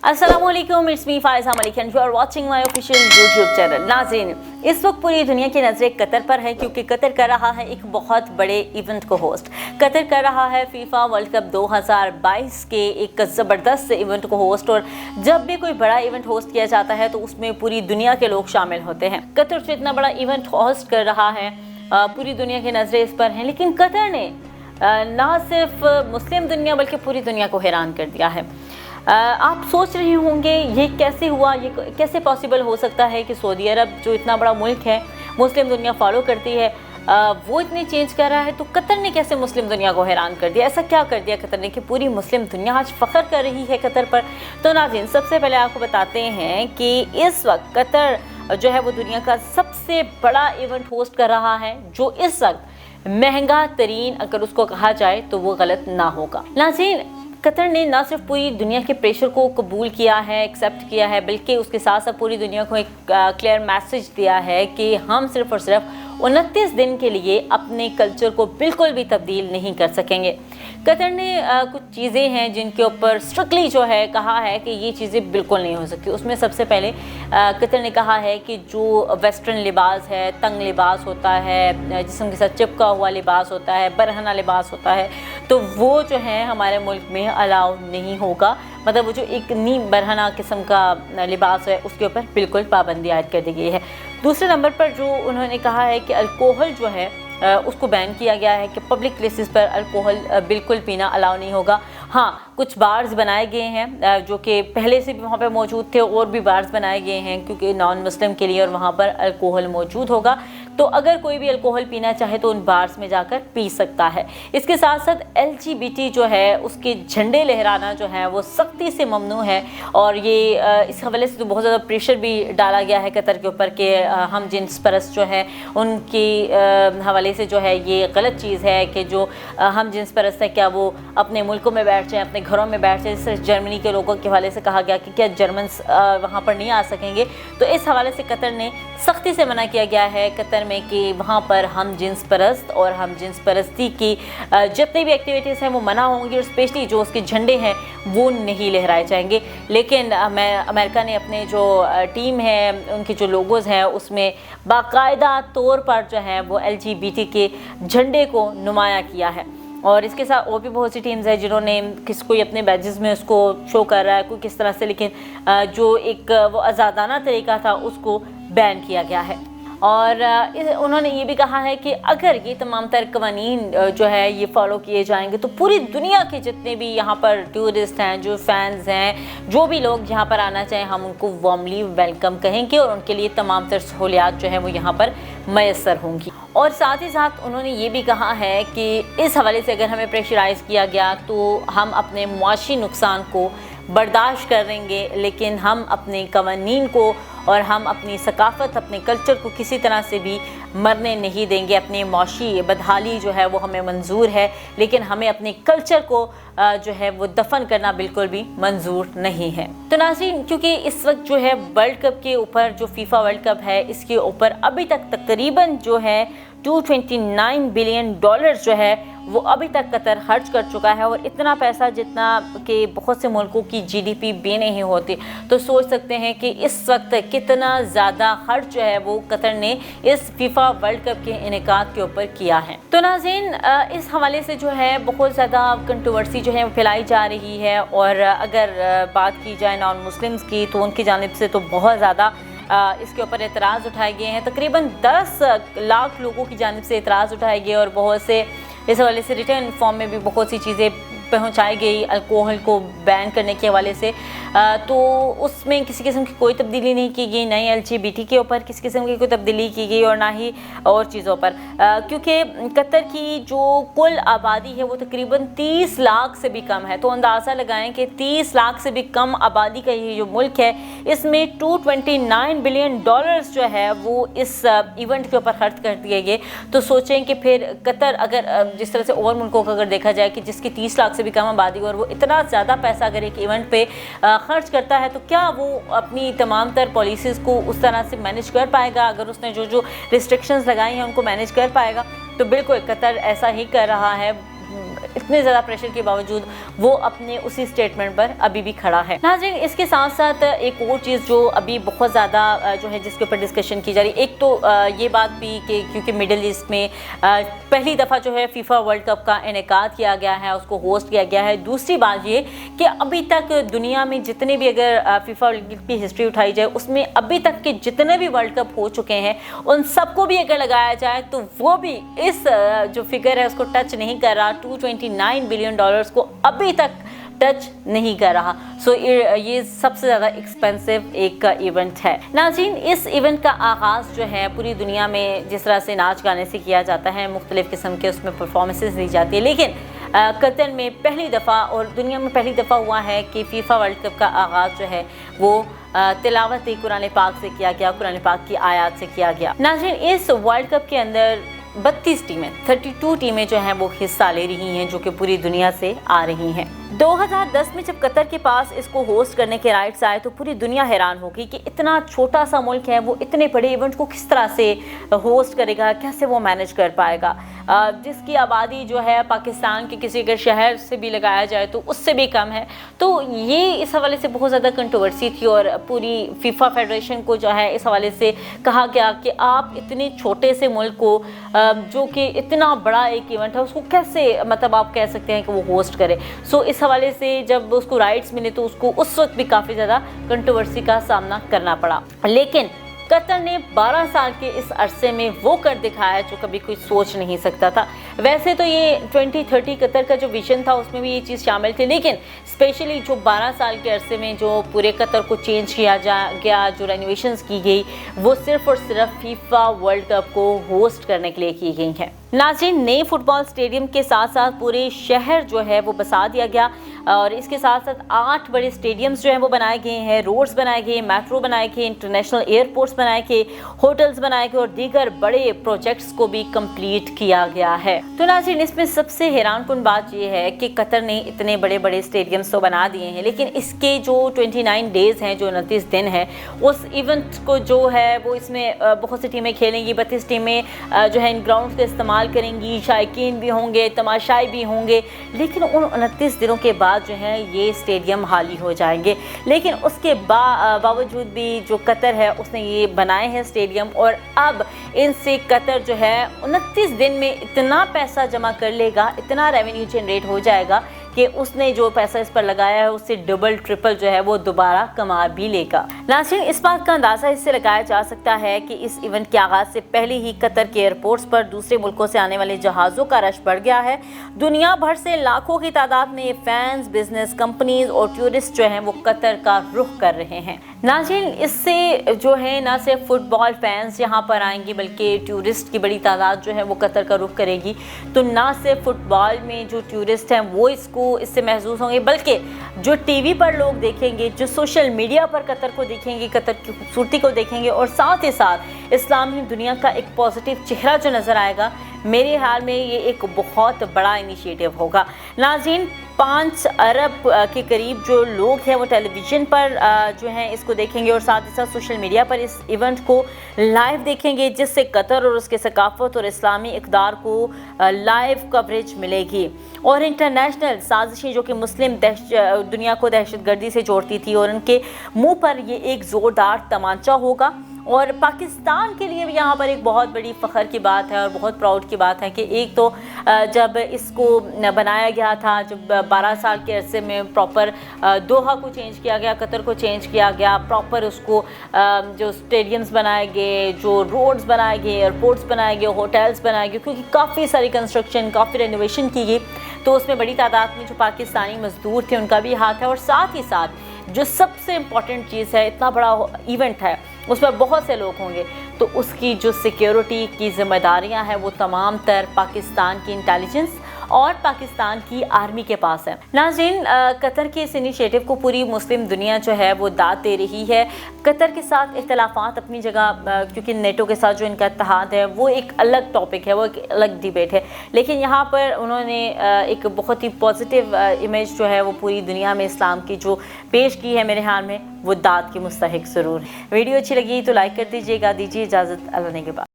अस्सलामुअलैकुम, it's me Faiza Malik and you are watching my official YouTube channel. नाज़रीन, इस वक्त पूरी दुनिया की नज़रें कतर पर है क्योंकि कतर कर रहा है एक बहुत बड़े इवेंट को होस्ट। कतर कर रहा है फीफा वर्ल्ड कप 2022 के एक ज़बरदस्त इवेंट को होस्ट। और जब भी कोई बड़ा इवेंट होस्ट किया जाता है तो उसमें पूरी दुनिया के लोग शामिल होते हैं। कतर जो इतना बड़ा इवेंट होस्ट कर रहा है, पूरी दुनिया की नज़रें इस पर हैं, लेकिन कतर ने ना सिर्फ मुस्लिम दुनिया बल्कि पूरी दुनिया को हैरान कर दिया है। आप सोच रहे होंगे ये कैसे हुआ, ये कैसे पॉसिबल हो सकता है कि सऊदी अरब जो इतना बड़ा मुल्क है, मुस्लिम दुनिया फॉलो करती है, वो इतनी चेंज कर रहा है, तो कतर ने कैसे मुस्लिम दुनिया को हैरान कर दिया। ऐसा क्या कर दिया कतर ने कि पूरी मुस्लिम दुनिया आज फ़ख्र कर रही है कतर पर। तो नाज़रीन, सबसे पहले आपको बताते हैं कि इस वक्त कतर जो है वो दुनिया का सबसे बड़ा इवेंट होस्ट कर रहा है, जो इस वक्त महंगा तरीन अगर उसको कहा जाए तो वो गलत ना होगा। नाज़रीन, कतर ने ना सिर्फ पूरी दुनिया के प्रेशर को कबूल किया है, एक्सेप्ट किया है, बल्कि उसके साथ साथ पूरी दुनिया को एक क्लियर मैसेज दिया है कि हम सिर्फ और सिर्फ 29 दिन के लिए अपने कल्चर को बिल्कुल भी तब्दील नहीं कर सकेंगे। कतर ने कुछ चीज़ें हैं जिनके ऊपर स्ट्रिक्टली जो है कहा है कि ये चीज़ें बिल्कुल नहीं हो सकती। उसमें सबसे पहले कतर ने कहा है कि जो वेस्टर्न लिबास है, तंग लिबास होता है, जिस्म के साथ चिपका हुआ लिबास होता है, बरहना लिबास होता है, तो वो जो है हमारे मुल्क में अलाउ नहीं होगा। मतलब वो जो एक नी बरहना किस्म का लिबास है उसके ऊपर बिल्कुल पाबंदी आयद कर दी गई है। दूसरे नंबर पर जो उन्होंने कहा है कि अल्कोहल जो है उसको बैन किया गया है कि पब्लिक प्लेसेस पर अल्कोहल बिल्कुल पीना अलाउ नहीं होगा। हाँ, कुछ बार्स बनाए गए हैं जो कि पहले से भी वहाँ पर मौजूद थे, और भी बार्स बनाए गए हैं क्योंकि नॉन मुस्लिम के लिए, और वहाँ पर अल्कोहल मौजूद होगा। तो अगर कोई भी अल्कोहल पीना चाहे तो उन बार्स में जाकर पी सकता है। इसके साथ साथ LGBT जो है उसके झंडे लहराना जो है वो सख्ती से ममनू है। और ये इस हवाले से तो बहुत ज़्यादा प्रेशर भी डाला गया है कतर के ऊपर कि हम जिन्स परस्त जो है उनकी हवाले से जो है ये गलत चीज़ है कि जो हम जिन्स परस्त है क्या वो अपने मुल्कों में बैठ जाएँ, अपने घरों में बैठ जाएँ। जैसे जर्मनी के लोगों के हवाले से कहा गया कि क्या जर्मन्स वहाँ पर नहीं आ सकेंगे, तो इस हवाले से कतर ने सख्ती से मना किया गया है कतर में कि वहाँ पर हम जिन्स परस्त और हम जिन्स परस्ती की जितनी भी एक्टिविटीज़ हैं वो मना होंगी, और स्पेशली जो उसके झंडे हैं वो नहीं लहराए जाएंगे। लेकिन अमेरिका ने अपने जो टीम है, उनके जो लोगोज़ हैं उसमें बाकायदा तौर पर जो है वो LGBT के झंडे को नुमाया किया है। और इसके साथ और भी बहुत सी टीम्स हैं जिन्होंने कोई अपने बैजेस में उसको शो कर रहा है, कोई किस तरह से, लेकिन जो एक वो आज़ादाना तरीका था उसको बैन किया गया है। और उन्होंने ये भी कहा है कि अगर ये तमाम तर कवानीन जो है ये फॉलो किए जाएंगे तो पूरी दुनिया के जितने भी यहाँ पर टूरिस्ट हैं, जो फैंस हैं, जो भी लोग यहाँ पर आना चाहें, हम उनको वार्मली वेलकम कहेंगे और उनके लिए तमाम तर सहूलियात जो है वो यहाँ पर मैसर होंगी। और साथ ही साथ उन्होंने ये भी कहा है कि इस हवाले से अगर हमें प्रेशराइज़ किया गया तो हम अपने मुआशी नुकसान को बर्दाश्त करेंगे, लेकिन हम अपने कवानीन को और हम अपनी सकाफ़त, अपने कल्चर को किसी तरह से भी मरने नहीं देंगे। अपनी मौशी बदहाली जो है वो हमें मंजूर है, लेकिन हमें अपने कल्चर को जो है वो दफन करना बिल्कुल भी मंजूर नहीं है। तो नाज़रीन, क्योंकि इस वक्त जो है वर्ल्ड कप के ऊपर, जो फीफा वर्ल्ड कप है, इसके ऊपर अभी तक तकरीबन जो है $229 बिलियन जो है वो अभी तक कतर खर्च कर चुका है, और इतना पैसा जितना कि बहुत से मुल्कों की GDP भी नहीं होती। तो सोच सकते हैं कि इस वक्त कितना ज़्यादा खर्च जो है वो कतर ने इस फीफा वर्ल्ड कप के इनेकाद के ऊपर किया है। तो नाज़रीन, इस हवाले से जो है बहुत ज़्यादा कंट्रोवर्सी जो है फैलाई जा रही है। और अगर बात की जाए नॉन मुस्लिम्स की तो उनकी जानिब से तो बहुत ज़्यादा इसके ऊपर एतराज़ उठाए गए हैं। तकरीबन 10 लाख लोगों की जानिब से एतराज़ उठाए गए, और बहुत से इस हवाले से रिटर्न फॉर्म में भी बहुत सी चीज़ें पहुंचाई गई अल्कोहल को बैन करने के हवाले से। तो उसमें किसी किस्म की कोई तब्दीली नहीं की गई, ना ही LGBT के ऊपर किसी किस्म की कोई तब्दीली की गई, और ना ही और चीज़ों पर, क्योंकि कतर की जो कुल आबादी है वो तकरीबन 30 लाख से भी कम है। तो अंदाज़ा लगाएं कि 30 लाख से भी कम आबादी का ये जो मुल्क है, इसमें $229 बिलियन जो है वो इस इवेंट के ऊपर खर्च कर दिए गए। तो सोचें कि फिर कतर अगर जिस तरह से और मुल्कों को अगर देखा जाए कि जिसकी 30 लाख से भी कम आबादी, और वो इतना ज़्यादा पैसा अगर एक इवेंट पे खर्च करता है, तो क्या वो अपनी तमाम तर पॉलिसीज़ को उस तरह से मैनेज कर पाएगा? अगर उसने जो रिस्ट्रिक्शंस लगाई हैं उनको मैनेज कर पाएगा? तो बिल्कुल कतर ऐसा ही कर रहा है। इतने ज़्यादा प्रेशर के बावजूद वो अपने उसी स्टेटमेंट पर अभी भी खड़ा है। नाज़रीन, इसके साथ साथ एक और चीज़ जो अभी बहुत ज़्यादा जो है जिसके ऊपर डिस्कशन की जा रही है, एक तो ये बात भी कि क्योंकि मिडिल ईस्ट में पहली दफ़ा जो है फीफा वर्ल्ड कप का इनेकाद किया गया है, उसको होस्ट किया गया है। दूसरी बात ये कि अभी तक दुनिया में जितने भी अगर फीफा वर्ल्ड कप की हिस्ट्री उठाई जाए उसमें अभी तक के जितने भी वर्ल्ड कप हो चुके हैं उन सबको भी अगर लगाया जाए तो वो भी इस जो फिगर है उसको टच नहीं कर रहा। $229 बिलियन को अभी तक टच नहीं कर रहा। सो ये सबसे ज़्यादा एक्सपेंसिव एक इवेंट है। नाज़रीन, इस इवेंट का आगाज़ जो है पूरी दुनिया में जिस तरह से नाच गाने से किया जाता है, मुख्तलिफ़ किस्म के उसमें परफॉर्मेंसेस दी जाती है, लेकिन कतर में पहली दफ़ा और दुनिया में पहली दफ़ा हुआ है कि फीफा वर्ल्ड कप का आगाज़ जो है वो तिलावत कुरान पाक से किया गया, कुरान पाक की आयत से किया गया। नाज़रीन, इस वर्ल्ड कप के अंदर 32 टीमें 32 टीमें जो हैं वो हिस्सा ले रही हैं, जो कि पूरी दुनिया से आ रही हैं। 2010 में जब कतर के पास इसको होस्ट करने के राइट्स आए तो पूरी दुनिया हैरान हो गई कि इतना छोटा सा मुल्क है वो इतने बड़े इवेंट को किस तरह से होस्ट करेगा, कैसे वो मैनेज कर पाएगा, जिसकी आबादी जो है पाकिस्तान के किसी अगर शहर से भी लगाया जाए तो उससे भी कम है। तो ये इस हवाले से बहुत ज़्यादा कंट्रोवर्सी थी और पूरी फीफा फेडरेशन को जो है इस हवाले से कहा गया कि आप इतने छोटे से मुल्क को जो कि इतना बड़ा एक इवेंट है उसको कैसे मतलब आप कह सकते हैं कि वो होस्ट करे। सो इस हवाले से जब उसको राइट्स मिले तो उसको उस वक्त भी काफ़ी ज़्यादा कंट्रोवर्सी का सामना करना पड़ा, लेकिन कतर ने 12 साल के इस अरसे में वो कर दिखाया जो कभी कोई सोच नहीं सकता था। वैसे तो ये 2030 कतर का जो विजन था उसमें भी ये चीज़ शामिल थी, लेकिन स्पेशली जो 12 साल के अरसे में जो पूरे कतर को चेंज किया गया, जो रेनोवेशंस की गई, वो सिर्फ और सिर्फ फीफा वर्ल्ड कप को होस्ट करने के लिए की गई हैं। नाज़रीन, नए फुटबॉल स्टेडियम के साथ साथ पूरे शहर जो है वो बसा दिया गया और इसके साथ साथ 8 बड़े स्टेडियम्स जो हैं वो बनाए गए हैं, रोड्स बनाए गए, मेट्रो बनाए गए, इंटरनेशनल एयरपोर्ट्स बनाए गए, होटल्स बनाए गए और दीगर बड़े प्रोजेक्ट्स को भी कंप्लीट किया गया है। तो नाज़रीन, इसमें सबसे हैरानकुन बात यह है कि कतर ने इतने बड़े बड़े स्टेडियम्स तो बना दिए हैं, लेकिन इसके जो 29 डेज़ हैं, जो 29 दिन है, उस इवेंट को जो है वो इसमें बहुत सी टीमें खेलेंगी, 32 टीमें जो है इन ग्राउंड का इस्तेमाल करेंगी, शायकीन भी होंगे, तमाशाई भी होंगे, लेकिन उन 29 दिनों के बाद जो है ये स्टेडियम खाली हो जाएंगे। लेकिन उसके बावजूद भी जो कतर है उसने ये बनाए हैं स्टेडियम और अब इनसे कतर जो है 29 दिन में इतना पैसा जमा कर लेगा, इतना रेवेन्यू जनरेट हो जाएगा कि उसने जो पैसा इस पर लगाया है उससे डबल ट्रिपल जो है वो दोबारा कमा भी लेगा। नाज़रीन, इस बात का अंदाज़ा इससे लगाया जा सकता है कि इस इवेंट के आगाज़ से पहले ही कतर के एयरपोर्ट्स पर दूसरे मुल्कों से आने वाले जहाज़ों का रश बढ़ गया है। दुनिया भर से लाखों की तादाद में फैंस, बिजनेस कंपनीज और टूरिस्ट जो हैं वो कतर का रुख कर रहे हैं। नाज़रीन, इससे जो है ना सिर्फ फुटबॉल फैंस यहाँ पर आएंगे बल्कि टूरिस्ट की बड़ी तादाद जो है वो कतर का रुख करेगी। तो ना सिर्फ फुटबॉल में जो टूरिस्ट हैं वो इससे महसूस होंगे, बल्कि जो टीवी पर लोग देखेंगे, जो सोशल मीडिया पर कतर को देखेंगे, कतर की खूबसूरती को देखेंगे और साथ ही साथ इस्लामी दुनिया का एक पॉजिटिव चेहरा जो नज़र आएगा, मेरे ख्याल में ये एक बहुत बड़ा इनिशिएटिव होगा। नाज़रीन, 5 अरब के करीब जो लोग हैं वो टेलीविज़न पर जो हैं इसको देखेंगे और साथ ही साथ सोशल मीडिया पर इस इवेंट को लाइव देखेंगे, जिससे कतर और उसके सकाफत और इस्लामी इक़दार को लाइव कवरेज मिलेगी। और इंटरनेशनल साजिशें जो कि मुस्लिम दुनिया को दहशतगर्दी से जोड़ती थी और उनके मुंह पर ये एक ज़ोरदार तमांचा होगा। और पाकिस्तान के लिए भी यहाँ पर एक बहुत बड़ी फ़ख्र की बात है और बहुत प्राउड की बात है कि एक तो जब इसको बनाया गया था, जब 12 साल के अरसे में प्रॉपर दोहा को चेंज किया गया, कतर को चेंज किया गया, प्रॉपर उसको जो स्टेडियम्स बनाए गए, जो रोड्स बनाए गए, एयरपोर्ट्स बनाए गए, होटल्स बनाए गए, क्योंकि काफ़ी सारी कंस्ट्रक्शन, काफ़ी रेनोवेशन की गई, तो उसमें बड़ी तादाद में जो पाकिस्तानी मज़दूर थे उनका भी हाथ है। और साथ ही साथ जो सबसे इम्पॉर्टेंट चीज़ है, इतना बड़ा इवेंट है, उसमें बहुत से लोग होंगे, तो उसकी जो सिक्योरिटी की जिम्मेदारियां हैं वो तमाम तर पाकिस्तान की इंटेलिजेंस और पाकिस्तान की आर्मी के पास है। नाज़रीन, कतर के इस इनिशिएटिव को पूरी मुस्लिम दुनिया जो है वो दाद दे रही है। कतर के साथ इख्तलाफात अपनी जगह, क्योंकि नेटो के साथ जो इनका इत्तेहाद है वो एक अलग टॉपिक है, वो एक अलग डिबेट है, लेकिन यहाँ पर उन्होंने एक बहुत ही पॉजिटिव इमेज जो है वो पूरी दुनिया में इस्लाम की जो पेश की है, मेरे ख्याल में वो दाद की मुस्तहिक ज़रूर है। वीडियो अच्छी लगी तो लाइक कर दीजिएगा, दीजिए इजाज़त, अल्लाह ने के बाद।